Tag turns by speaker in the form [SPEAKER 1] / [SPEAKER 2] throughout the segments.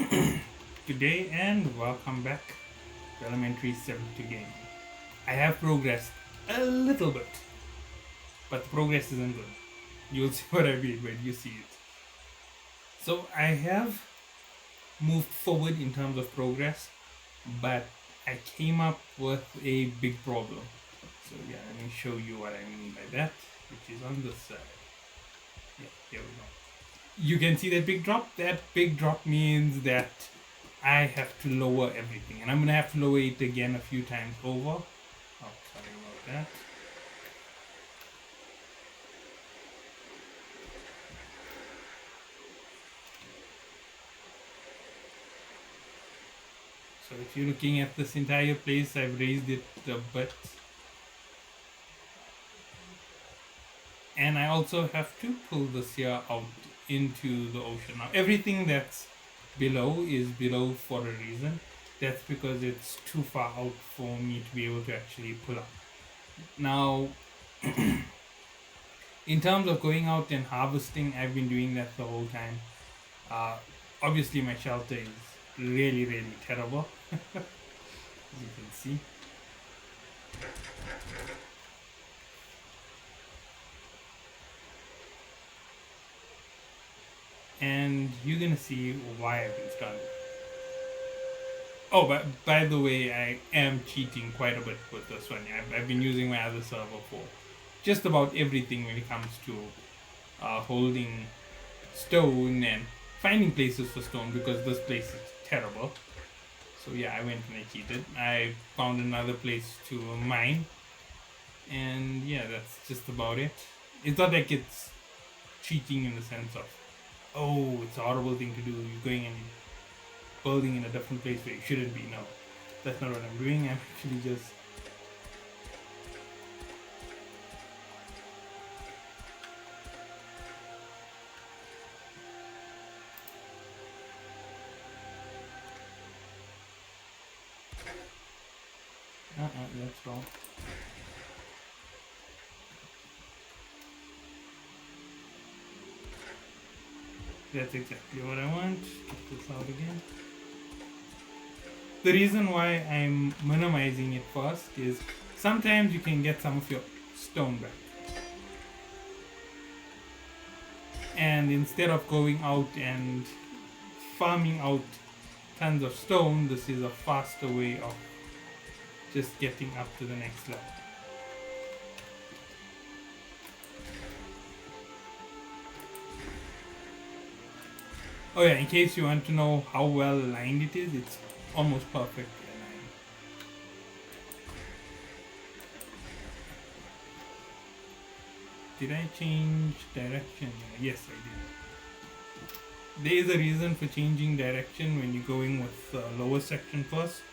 [SPEAKER 1] Good day and welcome back to Elementary 72 Game. I have progressed a little bit, but the progress isn't good. You'll see what I mean when you see it. So I have moved forward in terms of progress, but I came up with a big problem. So yeah, let me show you what I mean by that, which is on this side. Yeah, here we go. You can see that big drop. That big drop means that I have to lower everything, and I'm gonna have to lower it again a few times over. Oh, sorry about that. So if you're looking at this entire place, I've raised it a bit, and I also have to pull this here out into the ocean. Now everything that's below is below for a reason. That's because it's too far out for me to be able to actually pull up. Now in terms of going out and harvesting, I've been doing that the whole time. Uh, Obviously, my shelter is really, really terrible, as you can see. And you're gonna see why I've been struggling. Oh, but by the way, I am cheating quite a bit with this one. I've been using my other server for just about everything when it comes to holding stone and finding places for stone, because this place is terrible. So yeah, I went and I cheated. I found another place to mine, and yeah, that's just about it. It's not like it's cheating in the sense of, oh, it's a horrible thing to do. You're going and building in a different place where you shouldn't be. No, that's not what I'm doing. I'm actually just that's wrong. That's exactly what I want. Get this out again. The reason why I'm minimizing it first is sometimes you can get some of your stone back. And instead of going out and farming out tons of stone, this is a faster way of just getting up to the next level. Oh yeah, in case you want to know how well aligned it is, it's almost perfectly aligned. Did I change direction? Yes, I did. There is a reason for changing direction when you're going with the lower section first.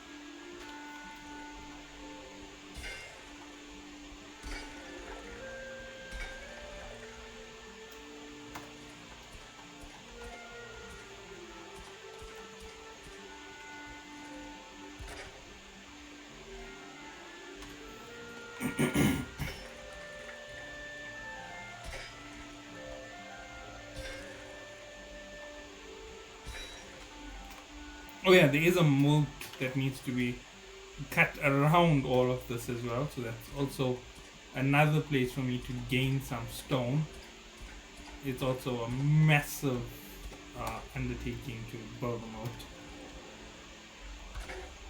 [SPEAKER 1] Oh yeah, there is a moat that needs to be cut around all of this as well, so that's also another place for me to gain some stone. It's also a massive undertaking to build a moat.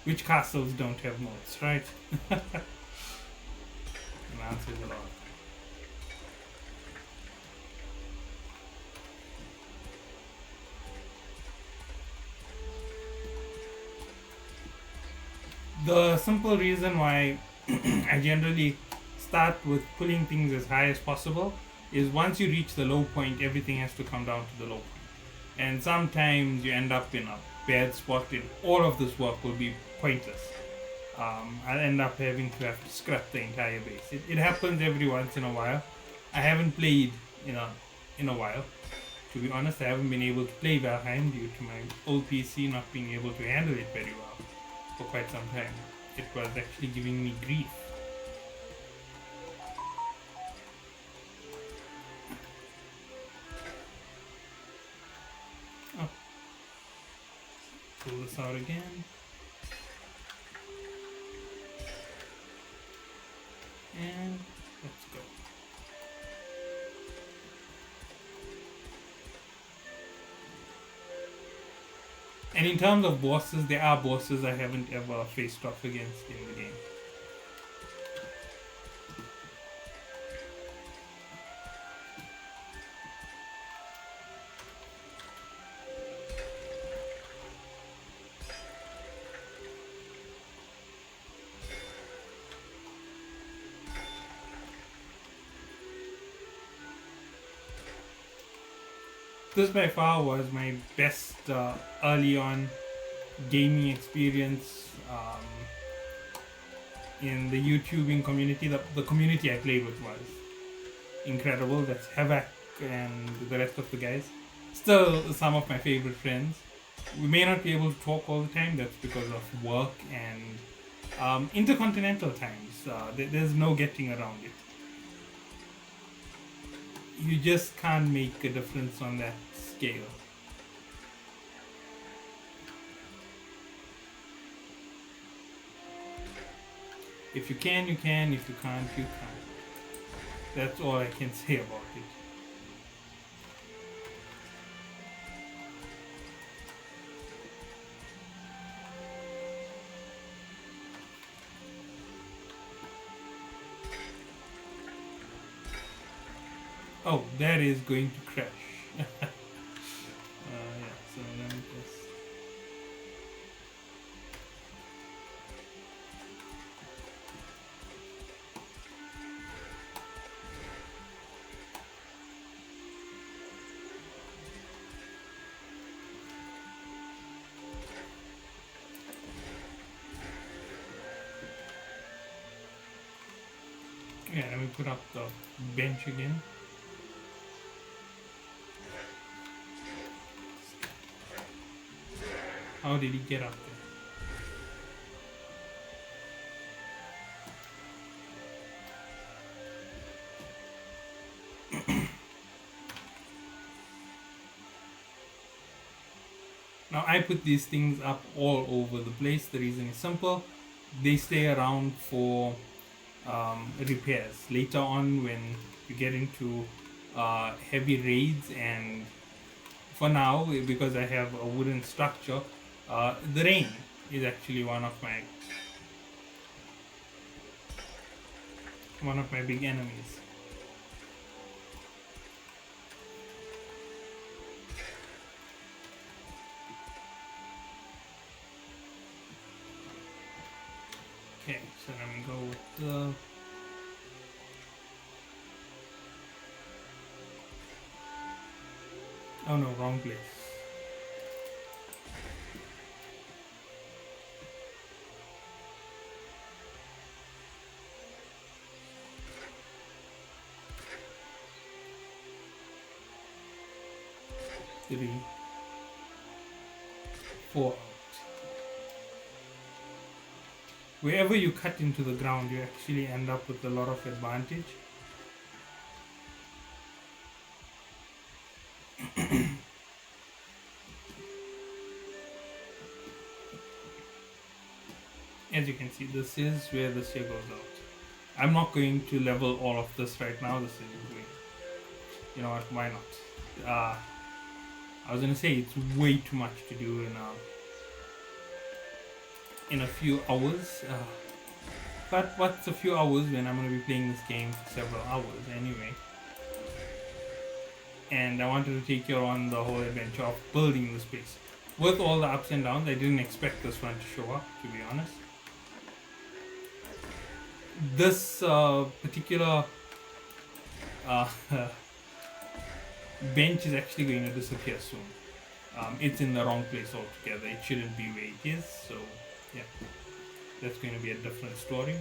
[SPEAKER 1] Which castles don't have moats, right? The answer is a lot. The simple reason why I generally start with pulling things as high as possible is once you reach the low point, everything has to come down to the low point. And sometimes you end up in a bad spot and all of this work will be pointless. I'll end up having to have to scrap the entire base. It happens every once in a while. I haven't played in a while. To be honest, I haven't been able to play Valheim due to my old PC not being able to handle it very well for quite some time. It was actually giving me grief. Oh. pull this out again. And let's go. And in terms of bosses, there are bosses I haven't ever faced off against in the game. This by far was my best early on gaming experience in the YouTubing community. The community I played with was incredible. That's Havoc and the rest of the guys. Still some of my favorite friends. We may not be able to talk all the time. That's because of work and intercontinental times. There's no getting around it. You just can't make a difference on that scale. If you can, you can. If you can't, you can't. That's all I can say about it. Oh, that is going to crash. Yeah, so let me just... Yeah, let me put up the bench again. How did he get up there? Now I put these things up all over the place. The reason is simple. They stay around for repairs. Later on when you get into heavy raids, and for now, because I have a wooden structure, the rain is actually one of my big enemies. Okay, so let me go with the... Oh no, wrong place. Three, four out. Wherever you cut into the ground, you actually end up with a lot of advantage. As you can see, this is where the stair goes out. I'm not going to level all of this right now. This is way, you know what, why not? I was gonna say it's way too much to do in a few hours. But what's a few hours when I'm gonna be playing this game for several hours anyway? And I wanted to take you on the whole adventure of building this place. With all the ups and downs, I didn't expect this one to show up, to be honest. This particular bench is actually going to disappear soon. It's in the wrong place altogether. It shouldn't be where it is, so yeah, that's going to be a different story.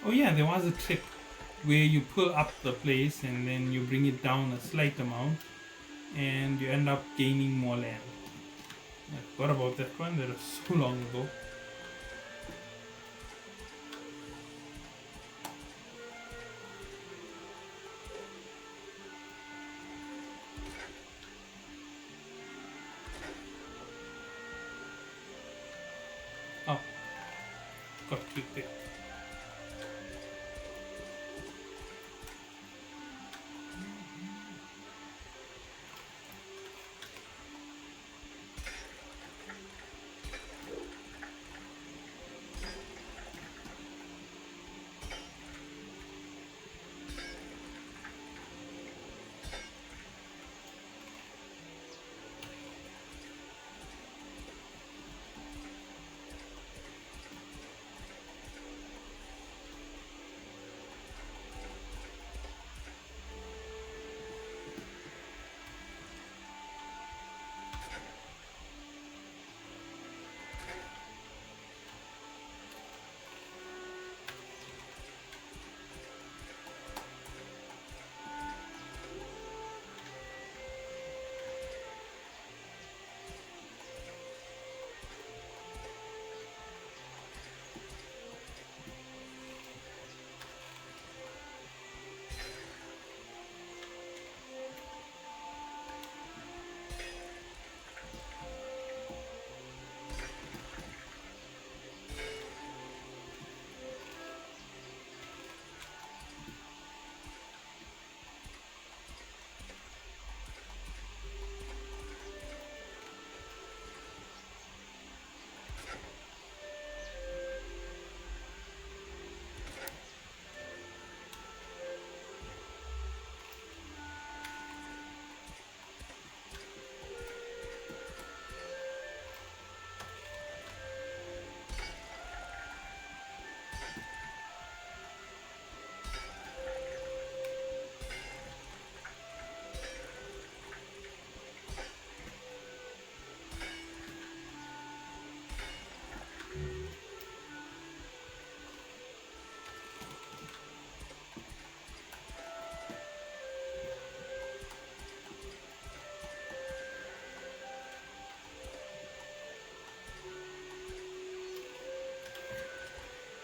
[SPEAKER 1] Oh yeah, there was a trick where you pull up the place and then you bring it down a slight amount and you end up gaining more land. I forgot about that one, that was so long ago. Oh, got clicked there.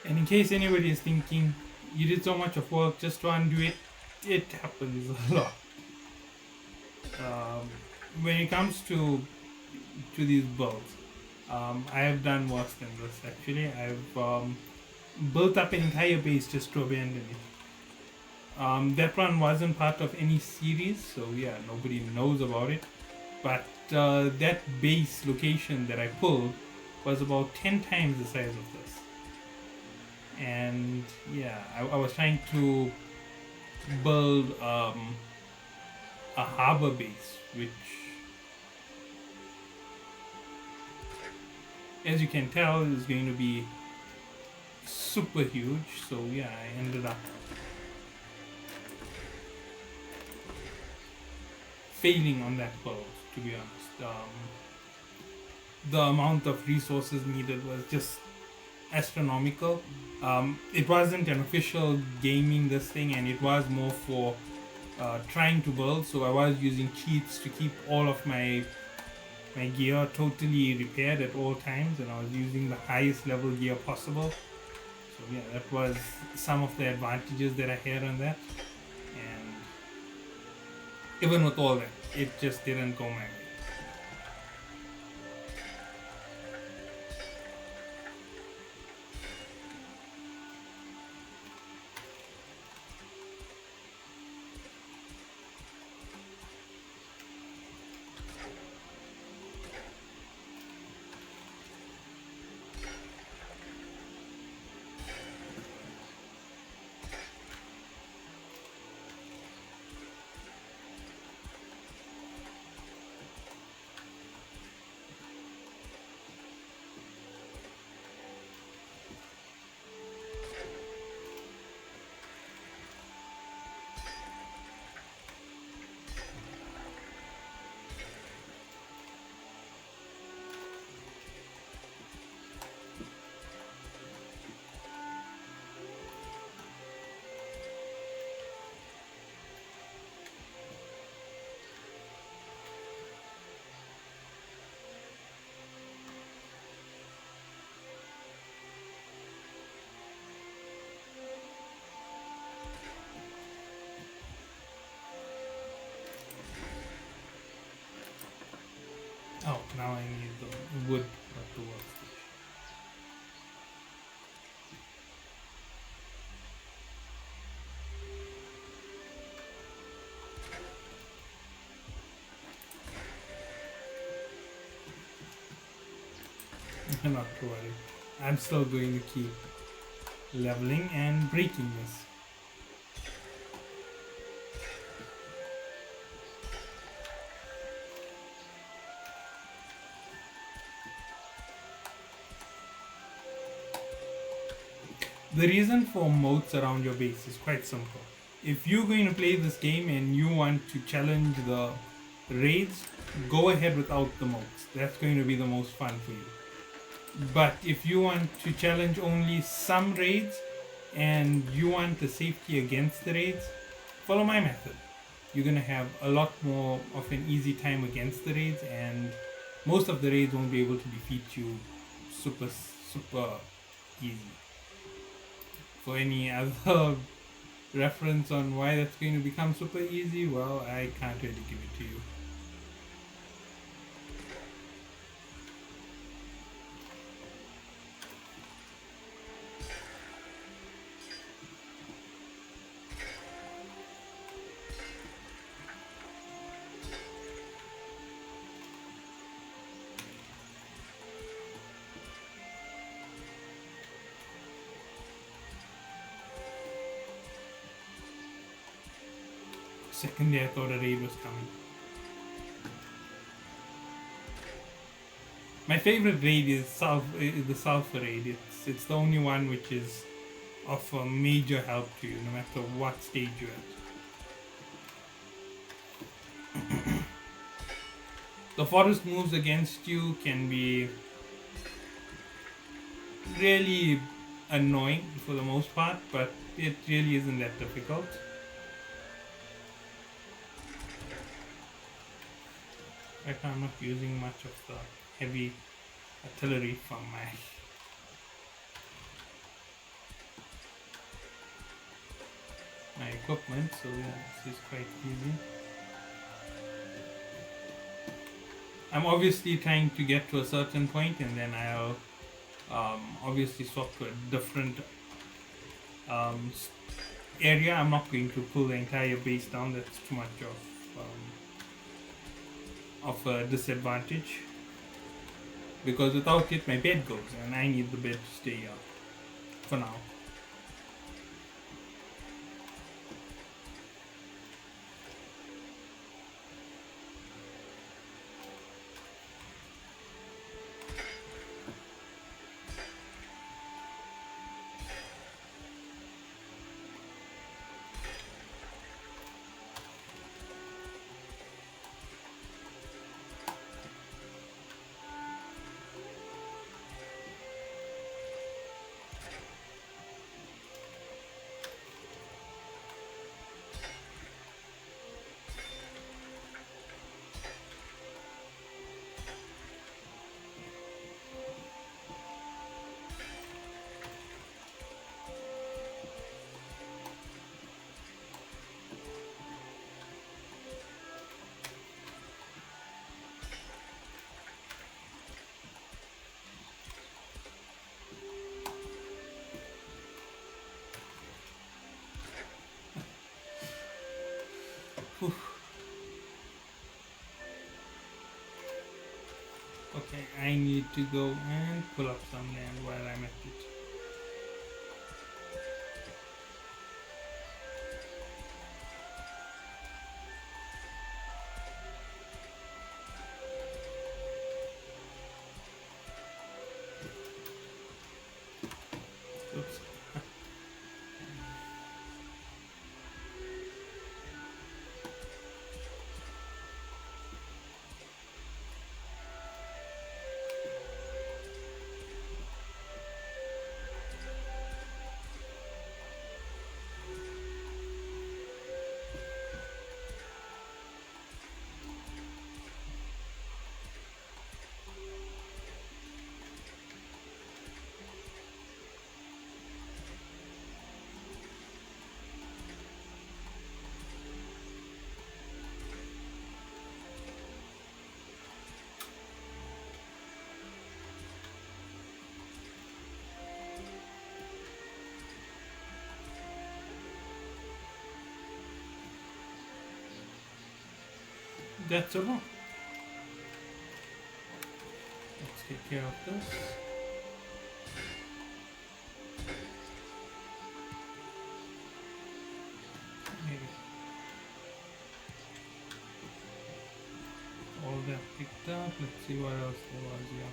[SPEAKER 1] And in case anybody is thinking, you did so much of work just to undo it, it happens a lot. Um, when it comes to these builds, I have done worse than this actually. I've built up an entire base just to abandon it. That one wasn't part of any series, so yeah, nobody knows about it. But that base location that I pulled was about 10 times the size of this. And yeah, I was trying to build a harbor base, which, as you can tell, is going to be super huge. So yeah, I ended up failing on that build, to be honest. The amount of resources needed was just astronomical. It wasn't an official gaming this thing, and it was more for trying to build. So I was using cheats to keep all of my gear totally repaired at all times, and I was using the highest level gear possible. So yeah, that was some of the advantages that I had on that. And even with all that, it just didn't go my way. Now I need the wood for the workstation. Not to worry. I'm still going to keep leveling and breaking this. The reason for moats around your base is quite simple. If you're going to play this game and you want to challenge the raids, go ahead without the moats. That's going to be the most fun for you. But if you want to challenge only some raids and you want the safety against the raids, follow my method. You're going to have a lot more of an easy time against the raids, and most of the raids won't be able to defeat you super easy. For any other reference on why that's going to become super easy, well, I can't really give it to you. Second day I thought a raid was coming. My favorite raid is the Sulfur raid. It's the only one which is of a major help to you, no matter what stage you're at. The forest moves against you can be really annoying for the most part, but it really isn't that difficult. Right now I'm not using much of the heavy artillery from my equipment, so this is quite easy. I'm obviously trying to get to a certain point, and then I'll obviously swap to a different area. I'm not going to pull the entire base down. That's too much of a disadvantage, because without it my bed goes, and I need the bed to stay up for now. Okay, I need to go and pull up some land while I'm at it. Oops. That's so wrong. Let's take care of this. Maybe. All that picked up. Let's see what else there was here.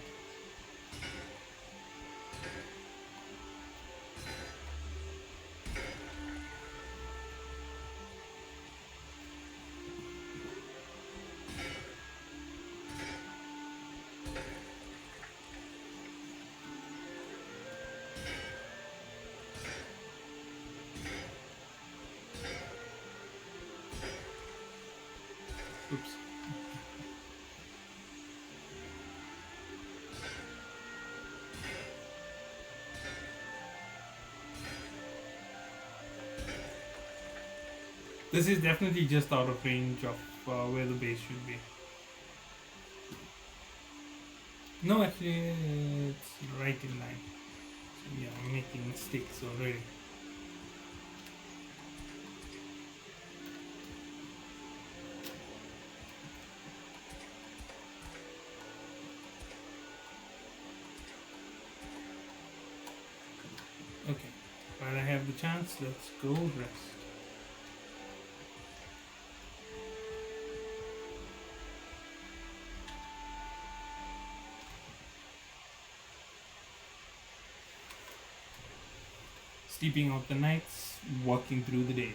[SPEAKER 1] Oops. This is definitely just out of range of where the base should be. No, actually, it's right in line. So yeah, I'm making mistakes already. Okay, while I have the chance, let's go rest. Sleeping out the nights, walking through the days.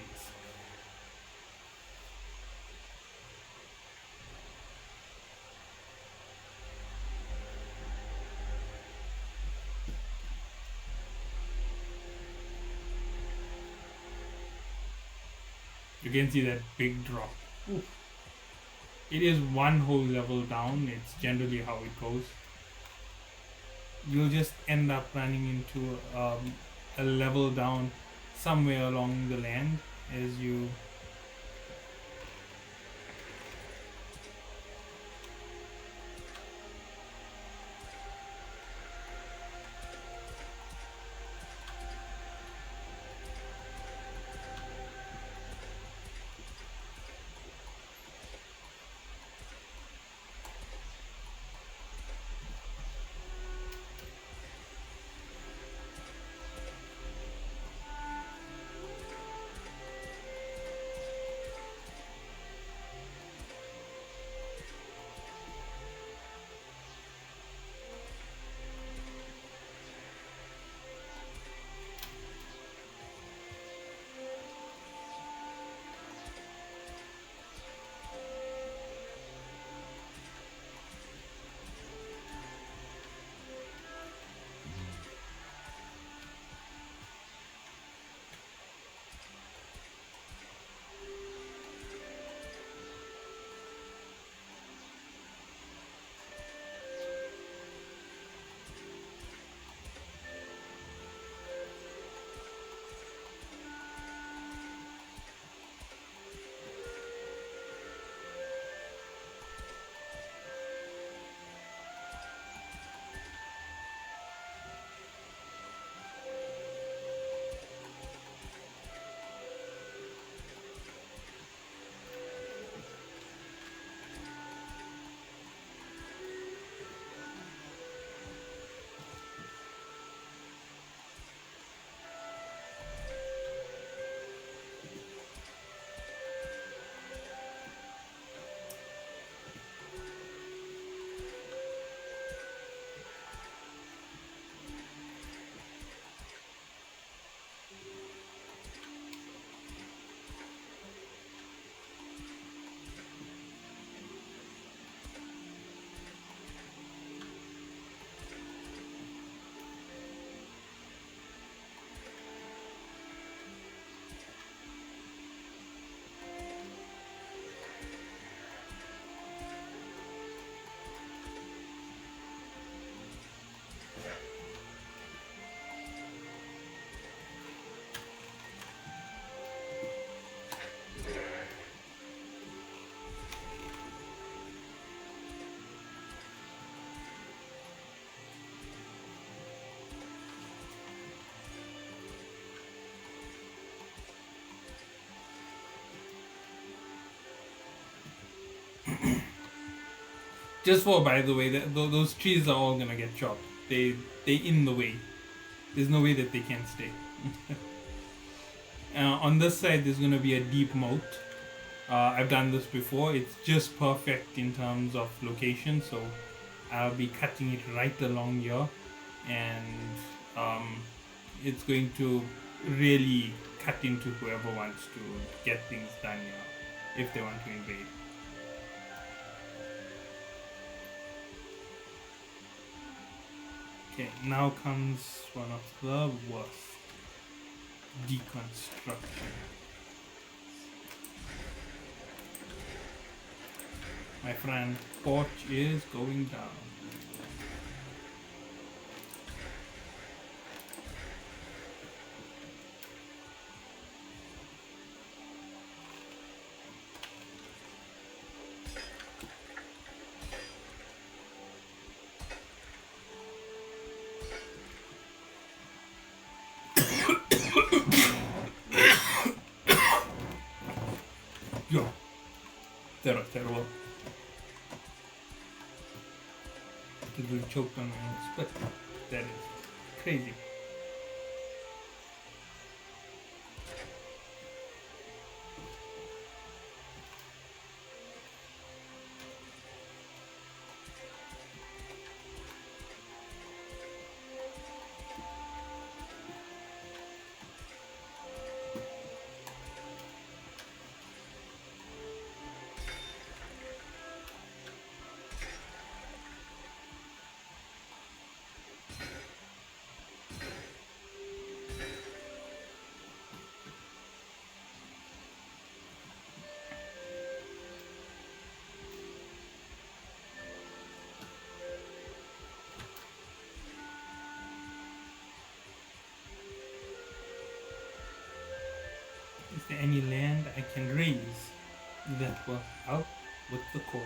[SPEAKER 1] You can see that big drop. Oof. It is one whole level down, it's generally how it goes. You'll just end up running into a level down somewhere along the land as you Just for, by the way, those trees are all gonna get chopped. They in the way. There's no way that they can stay. On this side, there's gonna be a deep moat. I've done this before. It's just perfect in terms of location, so I'll be cutting it right along here, and it's going to really cut into whoever wants to get things done here, if they want to invade. Okay, now comes one of the worst. Deconstruction. My friend, porch is going down. Yo, terrible. It will choke on my own spit. That is crazy. Is there any land I can raise that will help with the cause?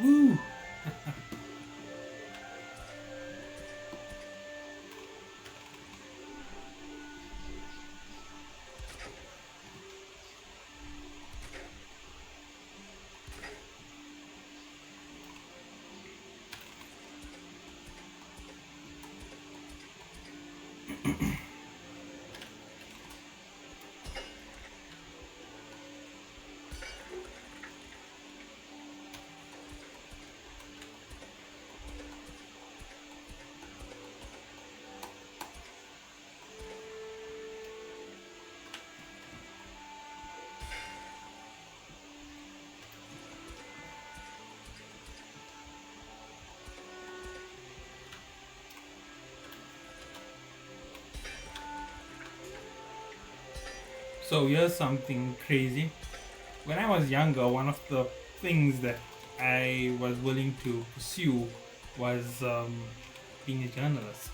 [SPEAKER 1] Woo! So here's something crazy. When I was younger, one of the things that I was willing to pursue was being a journalist.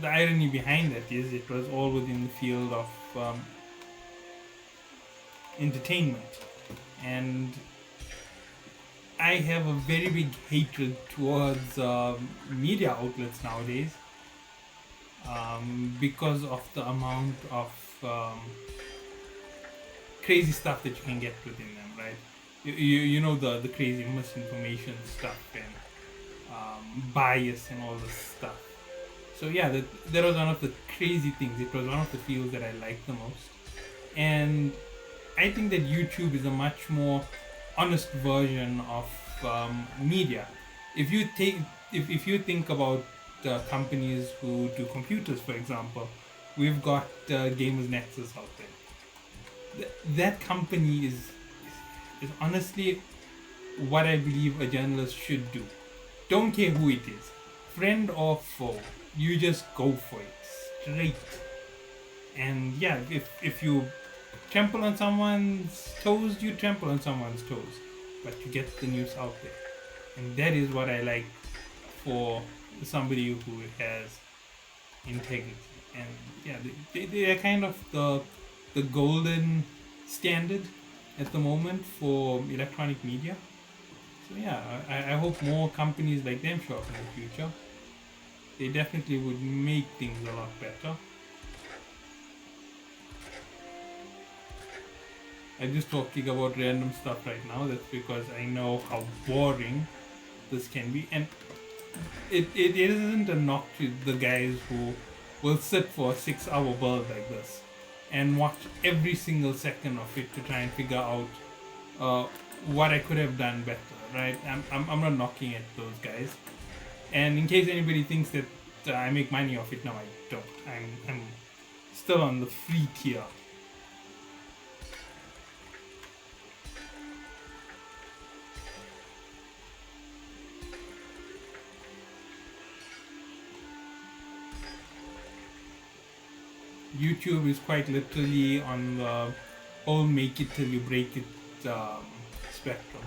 [SPEAKER 1] The irony behind that is it was all within the field of entertainment. And I have a very big hatred towards media outlets nowadays because of the amount of crazy stuff that you can get within them, right? You know the crazy misinformation stuff and bias and all this stuff. So yeah, that was one of the crazy things. It was one of the fields that I liked the most, and I think that YouTube is a much more honest version of media. If you take, if you think about companies who do computers, for example, we've got Gamers Nexus out there. That company is honestly what I believe a journalist should do. Don't care who it is, friend or foe. You just go for it straight. And yeah, if you trample on someone's toes, you trample on someone's toes, but you get the news out there, and that is what I like for somebody who has integrity. And yeah, they are kind of the golden standard at the moment for electronic media. So yeah, I hope more companies like them show up in the future. They definitely would make things a lot better. I'm just talking about random stuff right now. That's because I know how boring this can be. And it isn't a knock to the guys who will sit for a 6 hour build like this and watch every single second of it to try and figure out what I could have done better, right? I'm not knocking at those guys. And in case anybody thinks that I make money off it, no, I don't. I'm still on the free tier. YouTube is quite literally on the whole make it till you break it spectrum.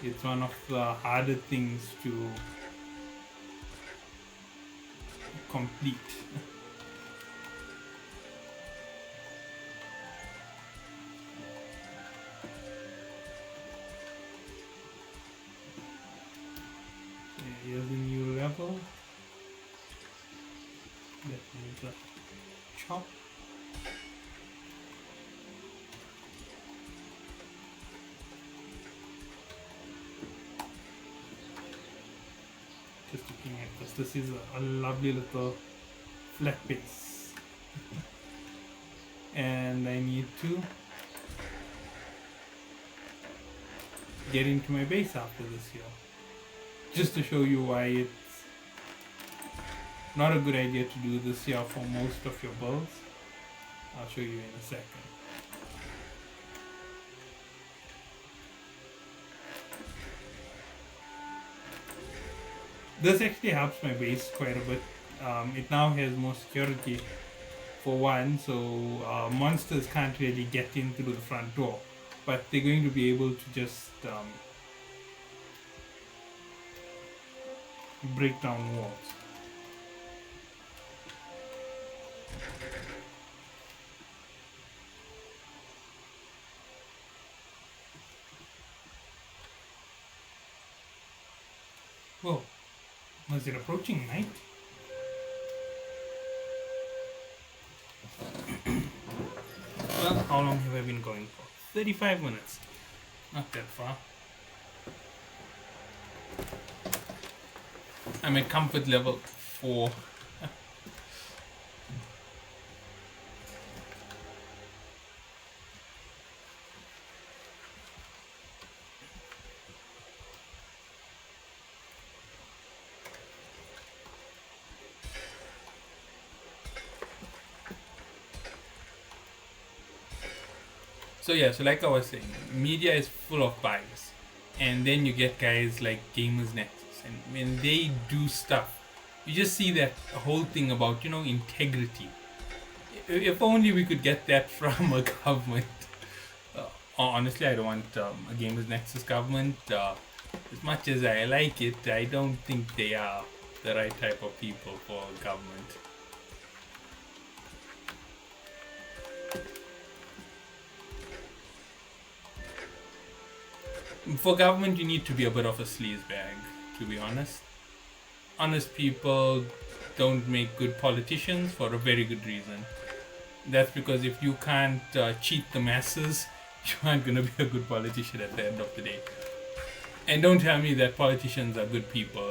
[SPEAKER 1] It's one of the harder things to complete. Here's a new level. That needs a chop. Just looking at this, this is a lovely little flat base. And I need to get into my base after this here. Just to show you why it's not a good idea to do this here for most of your builds. I'll show you in a second. This actually helps my base quite a bit. It now has more security for one, so monsters can't really get in through the front door, but they're going to be able to just break down walls. Whoa, was it approaching night? Well, how long have I been going for? 35 minutes. Not that far. I'm at comfort level 4. So yeah, so like I was saying, media is full of bias. And then you get guys like Gamers Nexus, and when they do stuff, you just see that whole thing about, integrity. If only we could get that from a government. Honestly, I don't want a Gamers Nexus government. As much as I like it, I don't think they are the right type of people for government. For government, you need to be a bit of a sleazebag, to be honest. Honest people don't make good politicians for a very good reason. That's because if you can't cheat the masses, you aren't going to be a good politician at the end of the day. And don't tell me that politicians are good people.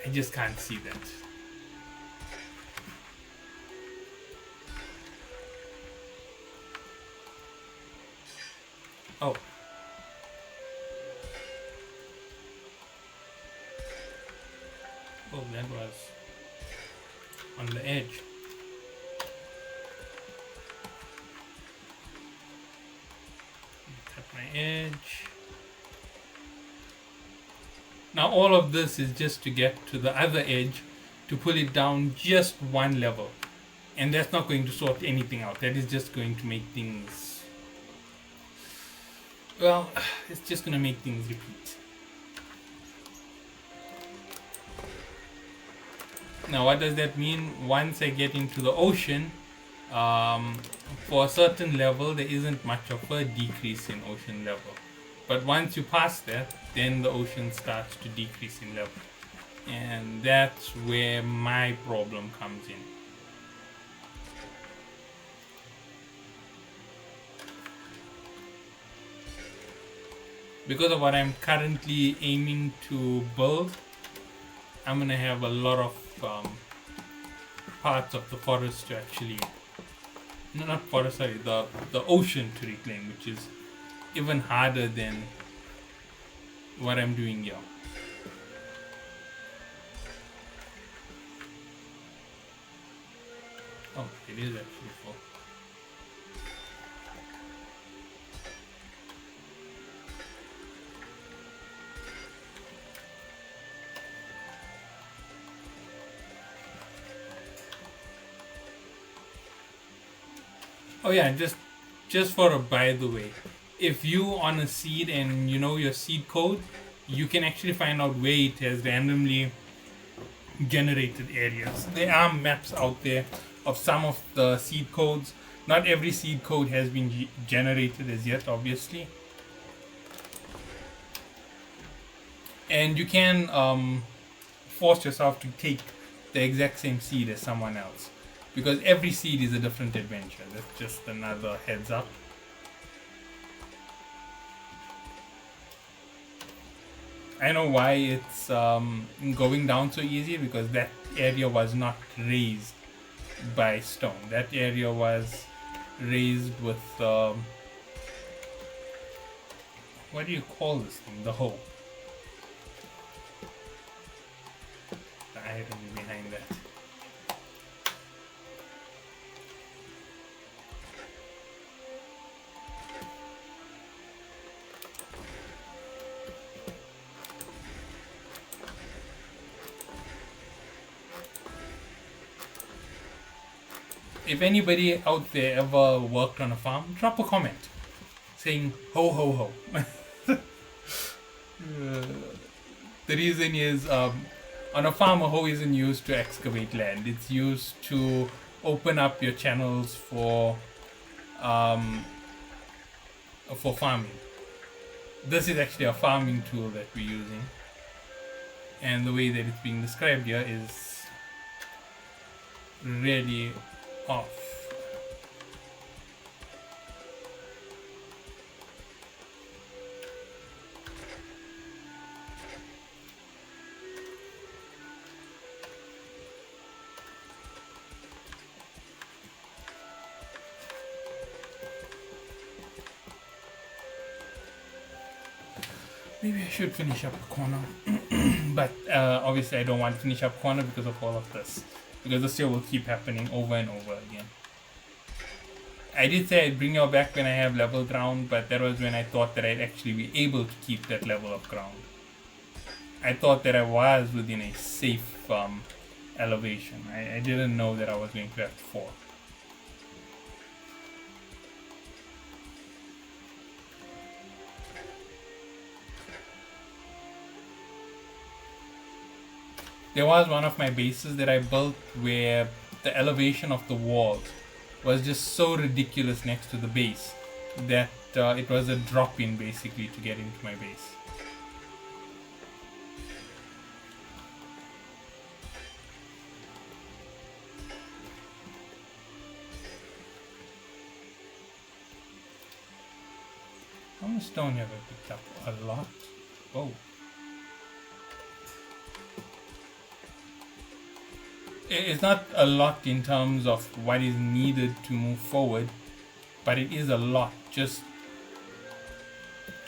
[SPEAKER 1] I just can't see that. Oh. Oh, that was on the edge. Cut my edge. Now all of this is just to get to the other edge to pull it down just one level. And that's not going to sort anything out. That is just going to make things... Well, it's just going to make things repeat. Now what does that mean? Once I get into the ocean, for a certain level there isn't much of a decrease in ocean level. But once you pass that, then the ocean starts to decrease in level. And that's where my problem comes in. Because of what I'm currently aiming to build, I'm gonna have a lot of parts of the forest to actually, no, not forest, sorry, the ocean to reclaim, which is even harder than what I'm doing here. Oh, it is actually full. Oh yeah, just for a by the way, if you on a seed and you know your seed code, you can actually find out where it has randomly generated areas. There are maps out there of some of the seed codes. Not every seed code has been generated as yet, obviously. And you can force yourself to take the exact same seed as someone else, because every seed is a different adventure. That's just another heads up. I know why it's going down so easy, because that area was not raised by stone. That area was raised with what do you call this thing? The hoe. The irony behind that. If anybody out there ever worked on a farm, drop a comment saying ho ho ho. The reason is on a farm, a hoe isn't used to excavate land. It's used to open up your channels for farming. This is actually a farming tool that we're using, and the way that it's being described here is really off. Maybe I should finish up a corner, but obviously I don't want to finish up corner because of all of this. Because this year will keep happening over and over again. I did say I'd bring you back when I have level ground, but that was when I thought that I'd actually be able to keep that level of ground. I thought that I was within a safe elevation. I didn't know that I was going to have 4. There was one of my bases that I built where the elevation of the walls was just so ridiculous next to the base that it was a drop in basically to get into my base. How much stone have I picked up? A lot. Oh. It's not a lot in terms of what is needed to move forward, but it is a lot just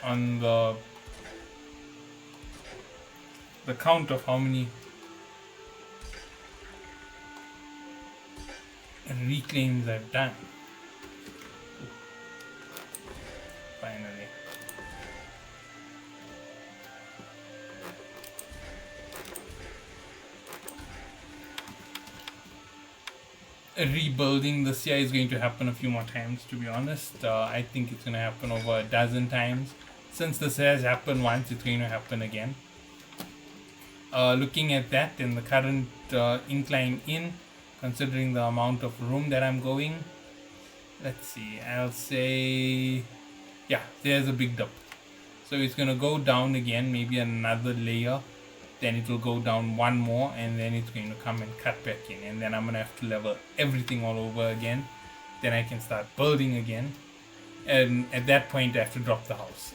[SPEAKER 1] on the count of how many reclaims I've done. Finally. Rebuilding this year is going to happen a few more times, to be honest. I think it's going to happen over a dozen times. Since this has happened once, it's going to happen again. Looking at that in the current incline in, considering the amount of room that I'm going, let's see, I'll say, yeah, there's a big dump. So it's going to go down again, maybe another layer. Then it will go down one more, and then it's going to come and cut back in, and then I'm going to have to level everything all over again. Then I can start building again, and at that point I have to drop the house.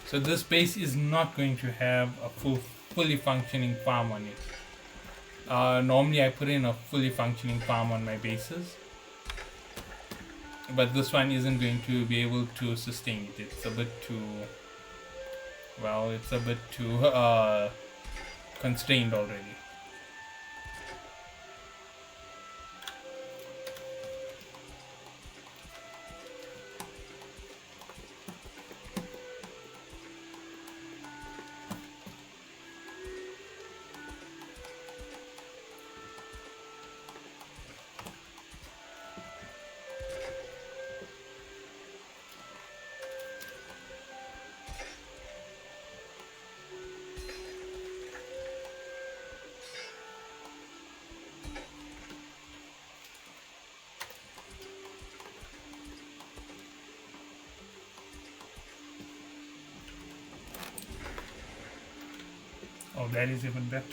[SPEAKER 1] So this base is not going to have a fully functioning farm on it. Normally I put in a fully functioning farm on my bases, but this one isn't going to be able to sustain it. It's a bit too, well, it's a bit too constrained already. Oh, that is even better.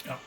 [SPEAKER 1] Oh.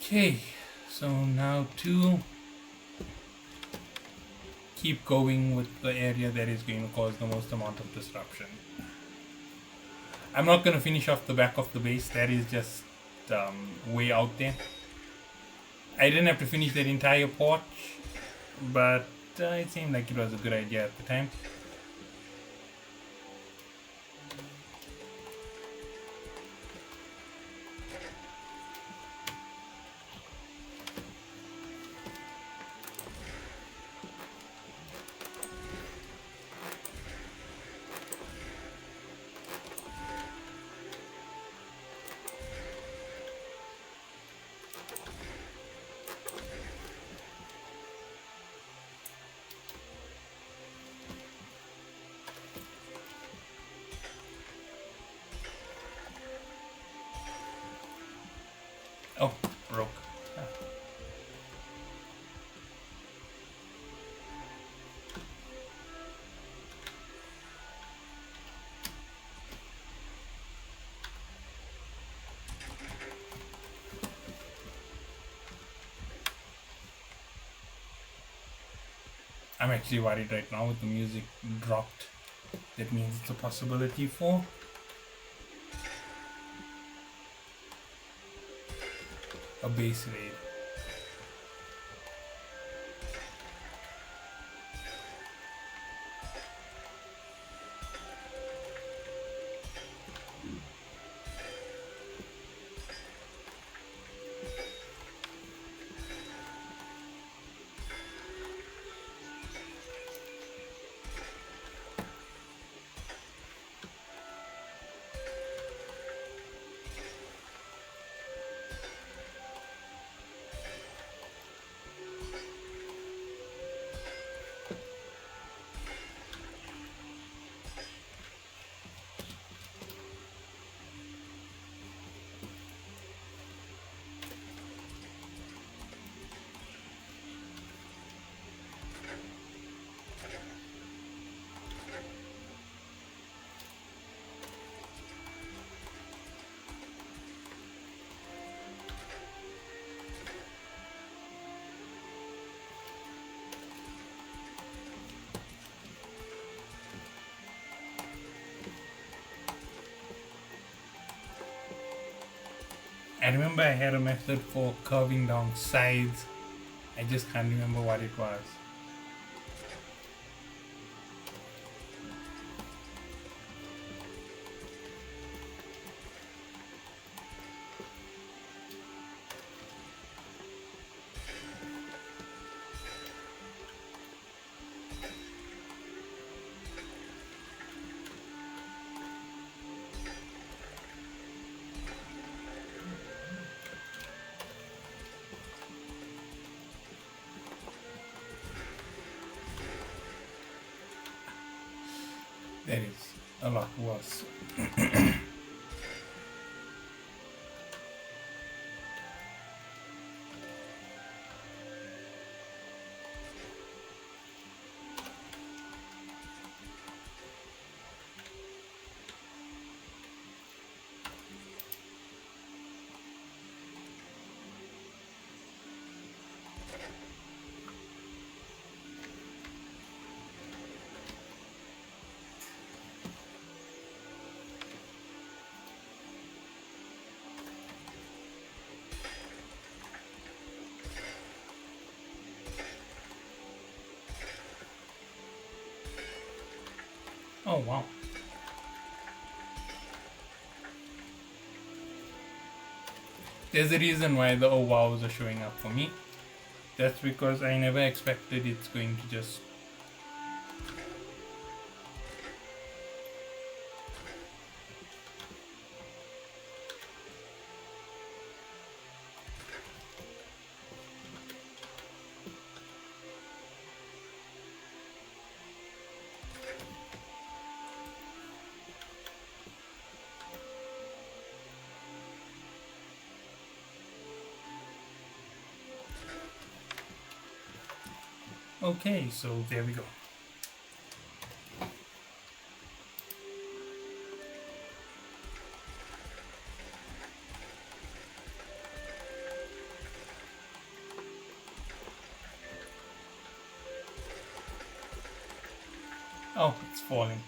[SPEAKER 1] Okay, so now to keep going with the area that is going to cause the most amount of disruption. I'm not going to finish off the back of the base, that is just way out there. I didn't have to finish that entire porch, but it seemed like it was a good idea at the time. Oh, broke. I'm actually worried right now with the music dropped. That means it's a possibility for a base raid. I remember I had a method for curving down sides. I just can't remember what it was. That is a lot worse. Oh wow. There's a reason why the oh wows are showing up for me. That's because I never expected it's going to just okay, so there we go. Oh, it's falling.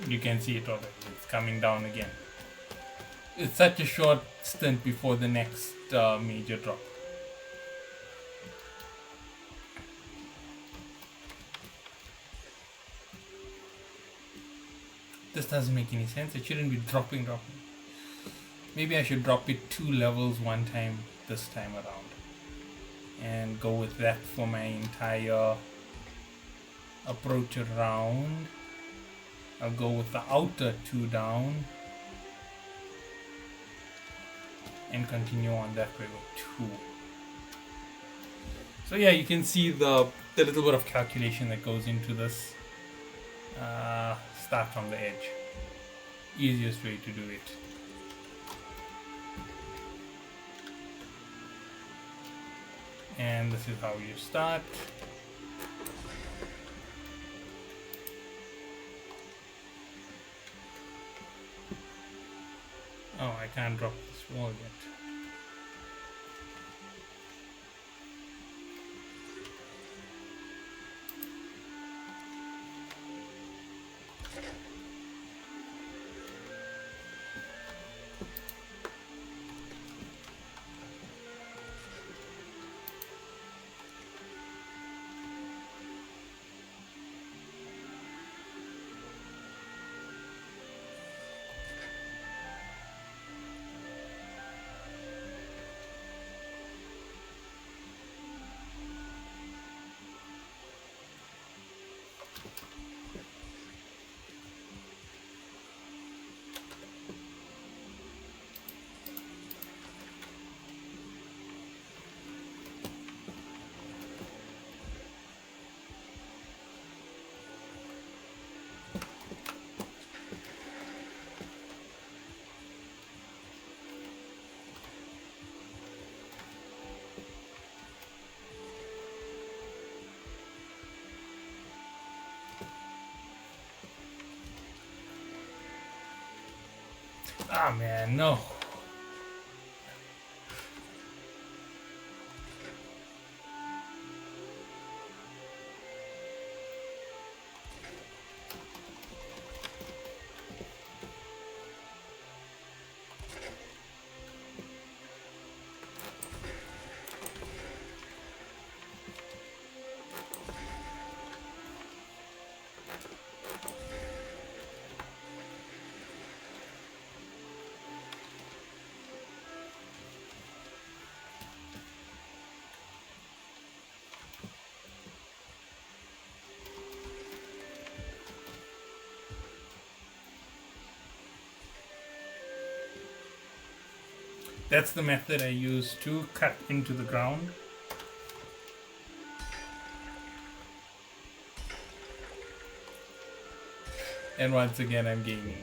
[SPEAKER 1] You can see it already. It's coming down again. It's such a short stint before the next major drop. This doesn't make any sense. It shouldn't be dropping. Maybe I should drop it 2 levels one time this time around. And go with that for my entire approach around. I'll go with the outer 2 down. And continue on that way with 2. So yeah, you can see the little bit of calculation that goes into this. Start from the edge. Easiest way to do it. And this is how you start. Oh, I can't drop this wall yet. Ah man, no. That's the method I use to cut into the ground. And once again, I'm gaining.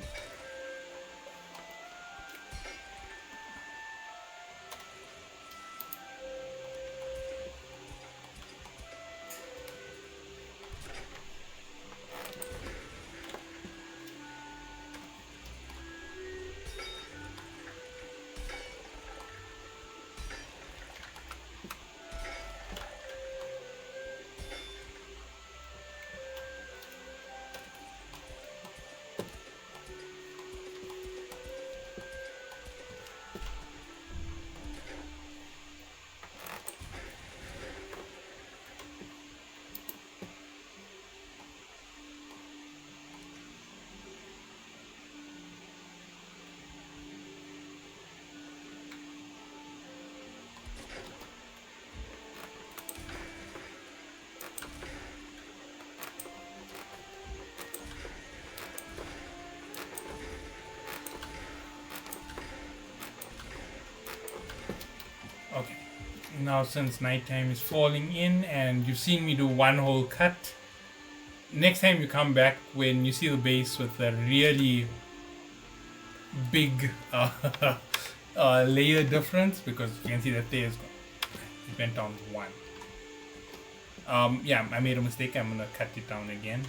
[SPEAKER 1] Okay, now since nighttime is falling in and you've seen me do one whole cut, next time you come back, when you see the base with a really big layer difference, because you can see that there's it went down one. Yeah, I made a mistake. I'm gonna cut it down again.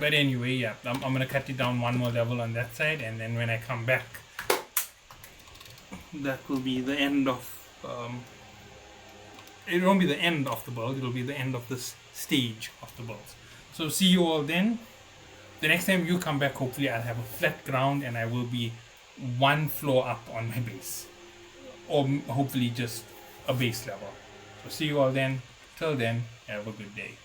[SPEAKER 1] But anyway, yeah, I'm gonna cut it down one more level on that side, and then when I come back, that will be the end of. It won't be the end of the build. It'll be the end of this stage of the build. So see you all then. The next time you come back, hopefully I'll have a flat ground and I will be one floor up on my base, or hopefully just a base level. So see you all then. Till then, have a good day.